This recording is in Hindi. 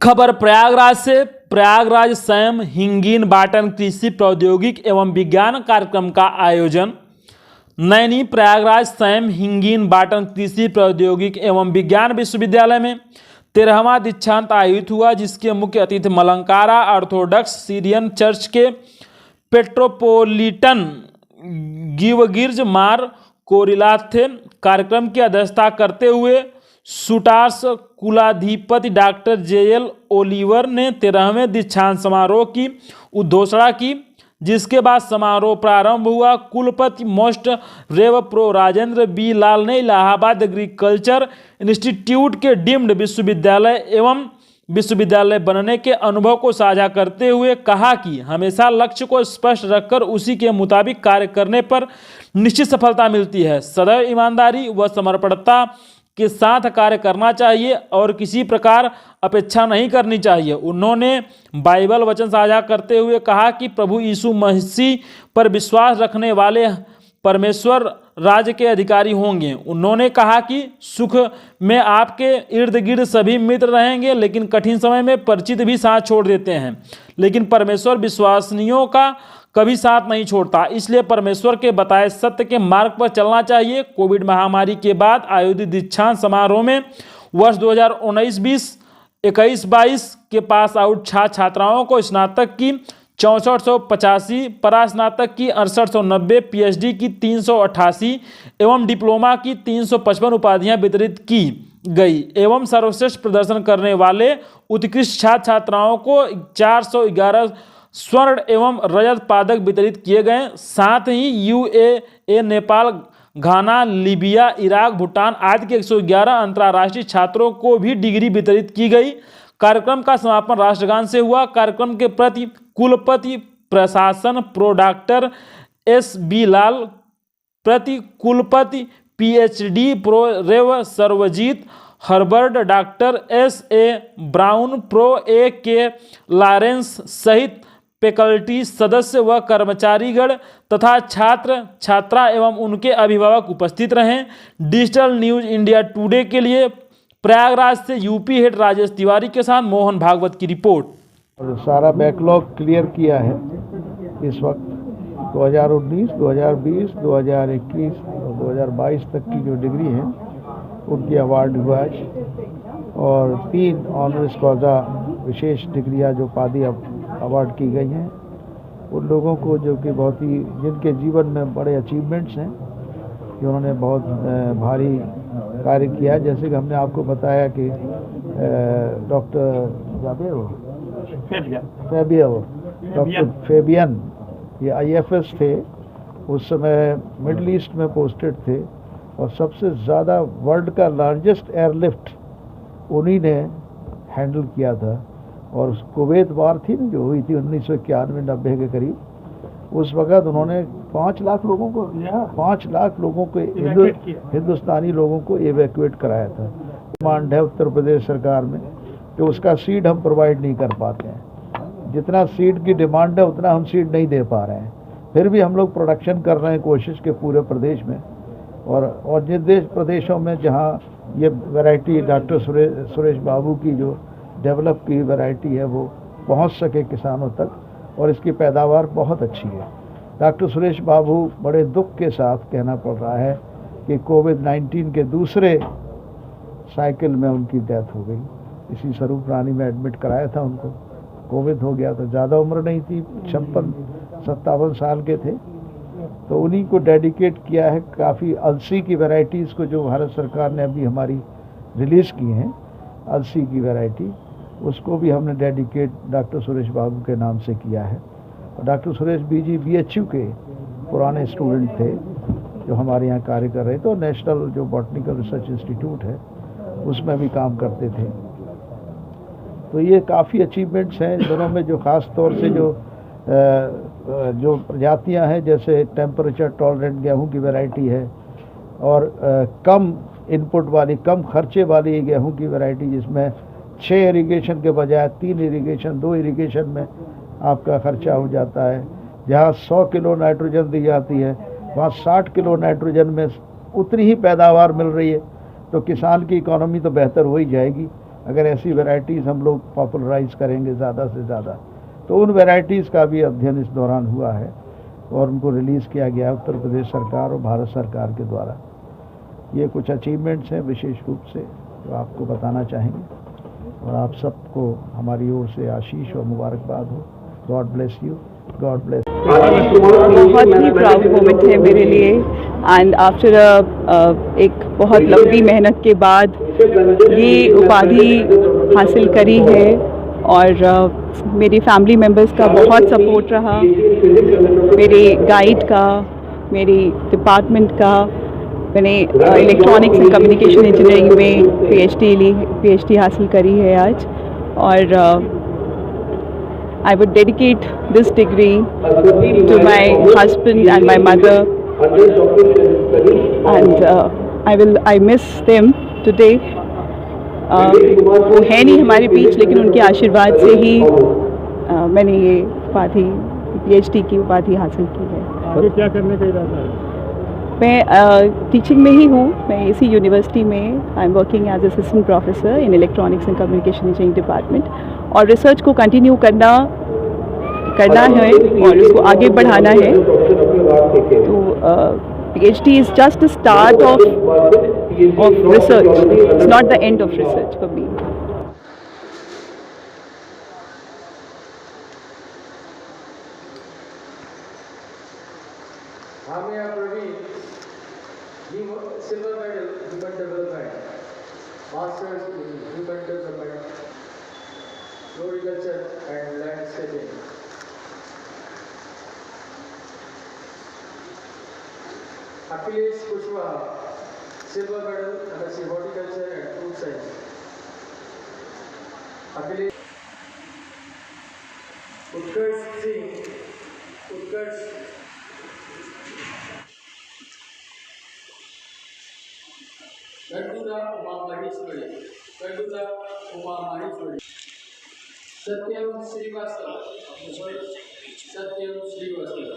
खबर प्रयागराज से। प्रयागराज सैम हिंगीन बाटन कृषि प्रौद्योगिक एवं विज्ञान कार्यक्रम का आयोजन। नैनी प्रयागराज सैम हिंगीन बाटन कृषि प्रौद्योगिक एवं विज्ञान विश्वविद्यालय में 13वां दीक्षांत आयोजित हुआ, जिसके मुख्य अतिथि मलंकारा ऑर्थोडॉक्स सीरियन चर्च के पेट्रोपोलिटन गिवगिर्ज मार कोरिलाथ थे। कार्यक्रम की अध्यक्षता करते हुए सुटार्स कुलाधिपति डॉक्टर जेएल ओलिवर ने 13वें दीक्षांत समारोह की उद्घोषणा की, जिसके बाद समारोह प्रारंभ हुआ। कुलपति मोस्ट रेव प्रो राजेंद्र बी लाल ने इलाहाबाद एग्रीकल्चर इंस्टीट्यूट के डीम्ड विश्वविद्यालय एवं विश्वविद्यालय बनने के अनुभव को साझा करते हुए कहा कि हमेशा लक्ष्य को स्पष्ट रखकर उसी के मुताबिक कार्य करने पर निश्चित सफलता मिलती है। सदैव ईमानदारी व समर्पणता के साथ कार्य करना चाहिए और किसी प्रकार अपेक्षा नहीं करनी चाहिए। उन्होंने बाइबल वचन साझा करते हुए कहा कि प्रभु यीशु मसीह पर विश्वास रखने वाले परमेश्वर राज्य के अधिकारी होंगे। उन्होंने कहा कि सुख में आपके इर्द गिर्द सभी मित्र रहेंगे, लेकिन कठिन समय में परिचित भी साथ छोड़ देते हैं, लेकिन परमेश्वर विश्वसनीयों का कभी साथ नहीं छोड़ता। इसलिए परमेश्वर के बताए सत्य के मार्ग पर चलना चाहिए। कोविड महामारी के बाद आयोजित दीक्षांत समारोह में वर्ष 2019-20, 21-22 के पास आउट छात्र छात्राओं को स्नातक की 6485, परास्नातक की 6890, पीएचडी की 388 एवं डिप्लोमा की 355 उपाधियां वितरित की गई एवं सर्वश्रेष्ठ प्रदर्शन करने वाले उत्कृष्ट छात्र छात्राओं को 411 स्वर्ण एवं रजत पदक वितरित किए गए। साथ ही यूएई, नेपाल, घाना, लीबिया, इराक, भूटान आदि के 111 अंतर्राष्ट्रीय छात्रों को भी डिग्री वितरित की गई। कार्यक्रम का समापन राष्ट्रगान से हुआ। कार्यक्रम के प्रति कुलपति प्रशासन pro doctor S B Lal, प्रति कुलपति PhD pro rev Sarvjit Herbert, doctor S A Brown, pro A K Lawrence सहित फैकल्टी सदस्य व कर्मचारीगण तथा छात्र छात्रा एवं उनके अभिभावक उपस्थित रहें। डिजिटल न्यूज इंडिया टुडे के लिए प्रयागराज से यूपी हेड राजेश तिवारी के साथ मोहन भागवत की रिपोर्ट। सारा बैकलॉग क्लियर किया है इस वक्त 2019, 2020, 2021 और 2022 तक की जो डिग्री है उनकी अवार्ड हुआ है और 3 ऑनर्स कॉजा विशेष डिग्रियां जो पादी अवार्ड की गई हैं उन लोगों को जो कि बहुत ही जिनके जीवन में बड़े अचीवमेंट्स हैं, जिन्होंने बहुत भारी कार्य किया। जैसे कि हमने आपको बताया कि डॉक्टर फेबियन ये आईएफएस थे, उस समय मिडल ईस्ट में पोस्टेड थे और सबसे ज़्यादा वर्ल्ड का लार्जेस्ट एयरलिफ्ट उन्हीं ने हैंडल किया था। और कुवैत वार थी जो हुई थी 1991-90 के करीब, उस वक़्त उन्होंने 5 लाख लोगों को हिंदुस्तानी लोगों को एवैक्यूएट कराया था। डिमांड है उत्तर प्रदेश सरकार में कि उसका सीड हम प्रोवाइड नहीं कर पाते हैं। जितना सीड की डिमांड है उतना हम सीड नहीं दे पा रहे हैं, फिर भी हम लोग प्रोडक्शन कर रहे हैं कोशिश के पूरे प्रदेश में। और जिन प्रदेशों में जहाँ ये वैरायटी डॉक्टर सुरेश बाबू की जो डेवलप की वैरायटी है वो पहुंच सके किसानों तक, और इसकी पैदावार बहुत अच्छी है। डॉक्टर सुरेश बाबू बड़े दुख के साथ कहना पड़ रहा है कि कोविड-19 के दूसरे साइकिल में उनकी डेथ हो गई। इसी स्वरूप रानी में एडमिट कराया था, उनको कोविड हो गया था। ज़्यादा उम्र नहीं थी, 56-57 साल के थे। तो उन्हीं को डेडिकेट किया है काफ़ी अलसी की वैरायटीज़ को, जो भारत सरकार ने अभी हमारी रिलीज़ की हैं अलसी की वैरायटी, उसको भी हमने डेडिकेट डॉक्टर सुरेश बाबू के नाम से किया है। और डॉक्टर सुरेश बीएचयू के पुराने स्टूडेंट थे जो हमारे यहाँ कार्य कर रहे थे, और नेशनल जो बॉटनिकल रिसर्च इंस्टीट्यूट है उसमें भी काम करते थे। तो ये काफ़ी अचीवमेंट्स हैं इन दोनों में, जो ख़ास तौर से जो प्रजातियाँ हैं, जैसे टेम्परेचर टॉलरेंट गेहूँ की वैरायटी है और कम इनपुट वाली, कम खर्चे वाली गेहूं की वैरायटी, जिसमें 6 इरिगेशन के बजाय 3 इरिगेशन, 2 इरिगेशन में आपका खर्चा हो जाता है। जहाँ 100 किलो नाइट्रोजन दी जाती है वहाँ 60 किलो नाइट्रोजन में उतनी ही पैदावार मिल रही है। तो किसान की इकोनॉमी तो बेहतर हो ही जाएगी अगर ऐसी वैरायटीज़ हम लोग पॉपुलराइज करेंगे ज़्यादा से ज़्यादा, तो उन वैरायटीज़ का भी अध्ययन इस दौरान हुआ है और उनको रिलीज़ किया गया उत्तर प्रदेश सरकार और भारत सरकार के द्वारा। ये कुछ अचीवमेंट्स हैं विशेष रूप से जो आपको बताना चाहेंगे, और आप सबको हमारी ओर से आशीष और मुबारकबाद हो। God bless you, God bless. बहुत ही प्राउड मोमेंट है मेरे लिए, एंड आफ्टर एक बहुत लंबी मेहनत के बाद ये उपाधि हासिल करी है, और मेरी फैमिली मेम्बर्स का बहुत सपोर्ट रहा, मेरे गाइड का, मेरी डिपार्टमेंट का। मैंने इलेक्ट्रॉनिक्स एंड कम्युनिकेशन इंजीनियरिंग में पीएचडी हासिल करी है आज, और I would dedicate this degree to my husband and my mother, and I miss them today. वो है नहीं हमारे बीच, लेकिन उनके आशीर्वाद से ही मैंने ये उपाधि, पीएचडी की उपाधि हासिल की है। आगे क्या करने का इरादा है? मैं टीचिंग में ही हूँ। मैं इसी यूनिवर्सिटी में I am working as assistant professor in electronics and communication engineering department, और रिसर्च को कंटिन्यू करना है और उसको आगे बढ़ाना है। तो PhD is just the start of research. It's not the end of research for me. Amia Praveen, silver medal, human development, masters in human development, floriculture and landscaping. Akhilesh Kushwaha, silver medal, MSc horticulture and food science. Akhilesh Utkarsh Singh, Utkarsh Gandura Uma Maheshwari, Gandura Uma Maheshwari. Satyam Srivastava, Satyam Srivastava.